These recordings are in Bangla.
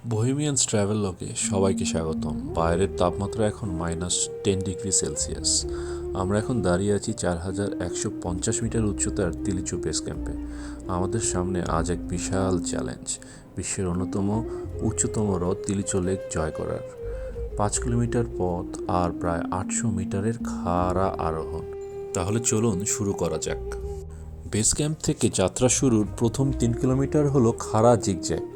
বোহেমিয়ান ট্রাভেলগে সবাইকে স্বাগতম। বাইরের তাপমাত্রা এখন -10 ডিগ্রি সেলসিয়াস। আমরা এখন দাঁড়িয়ে আছি 4150 মিটার উচ্চতার তিলিচু বেস ক্যাম্পে। আমাদের সামনে আজ এক বিশাল চ্যালেঞ্জ, বিশ্বের অন্যতম উচ্চতম হ্রদ তিলিচু লেক জয় করার। 5 কিলোমিটার পথ আর প্রায় 800 মিটারের খাড়া আরোহণ। তাহলে চলুন শুরু করা যাক। বেস ক্যাম্প থেকে যাত্রা শুরুর প্রথম 3 কিলোমিটার হলো খাড়া জিগজ্যাগ।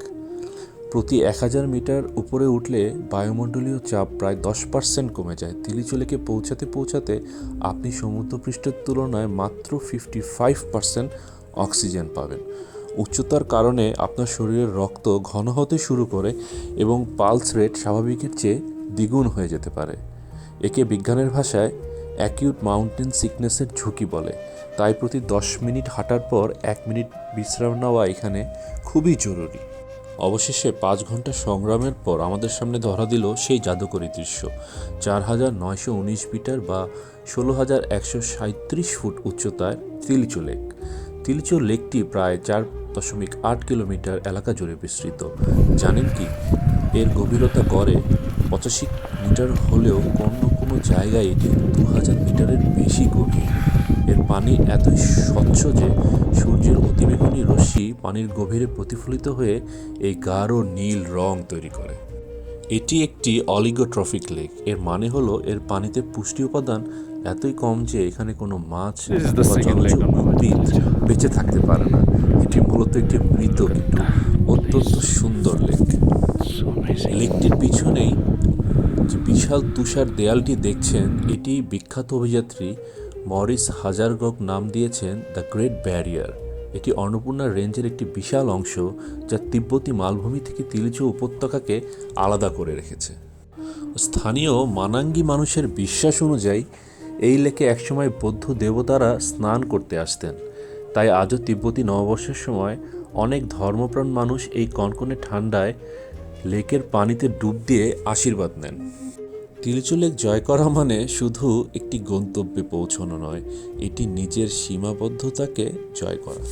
প্রতি 1000 মিটার উপরে উঠলে বায়ুমণ্ডলীয় চাপ প্রায় 10% কমে যায়। তিলিচু লেকে পৌঁছাতে পৌঁছাতে আপনি সমুদ্রপৃষ্ঠের তুলনায় মাত্র 55% অক্সিজেন পাবেন। উচ্চতার কারণে আপনার শরীরের রক্ত ঘন হতে শুরু করে এবং পালস রেট স্বাভাবিকের চেয়ে দ্বিগুণ হয়ে যেতে পারে। একে বিজ্ঞানের ভাষায় অ্যাকিউট মাউন্টেন সিকনেসের ঝুঁকি বলে। তাই প্রতি 10 মিনিট হাঁটার পর 1 মিনিট বিশ্রাম নেওয়া এখানে খুবই জরুরি। অবশেষে 5 ঘন্টা সংগ্রামের পর আমাদের সামনে ধরা দিল সেই জাদুকরী দৃশ্য। 4919 মিটার বা 16137 ফুট উচ্চতায় তিলিচু লেক। তিলিচু লেকটি প্রায় 4.8 কিলোমিটার এলাকা জুড়ে বিস্তৃত। জানেন কি, এর গভীরতা গড়ে 85 মিটার হলেও কোনো জায়গায় এটি 2000 মিটারের বেশি গভীর। এর পানি এতই স্বচ্ছ যে সূর্যের অতিবেগুনি রশ্মি পানির গভীরে প্রতিফলিত হয়ে এই গাঢ় নীল রং তৈরি করে। এটি একটি অলিগোট্রফিক লেক। এর মানে হলো এর পানিতে পুষ্টি উপাদান এতই কম যে এখানে কোনো মাছ বা জলজ উদ্ভিদ বেঁচে থাকতে পারে না। এটি মূলত একটি মৃত কিন্তু অত্যন্ত সুন্দর লেক। লেকটির পিছনেই যে বিশাল তুষার দেয়ালটি দেখছেন, এটি বিখ্যাত অভিযাত্রী মরিস হাজারগক নাম দিয়েছেন দ্য গ্রেট ব্যারিয়ার। এটি অন্নপূর্ণা রেঞ্জের একটি বিশাল অংশ, যা তিব্বতী মালভূমি থেকে তিলিচু উপত্যকাকে আলাদা করে রেখেছে। স্থানীয় মানাঙ্গি মানুষের বিশ্বাস অনুযায়ী এই লেকে একসময় বৌদ্ধ দেবতারা স্নান করতে আসতেন। তাই আজও তিব্বতী নববর্ষের সময় অনেক ধর্মপ্রাণ মানুষ এই কনকনে ঠান্ডায় লেকের পানিতে ডুব দিয়ে আশীর্বাদ নেন। তিলিচু লেক জয় করা মানে শুধু একটি গন্তব্যে পৌঁছানো নয়, এটি নিজের সীমাবদ্ধতাকে জয় করা।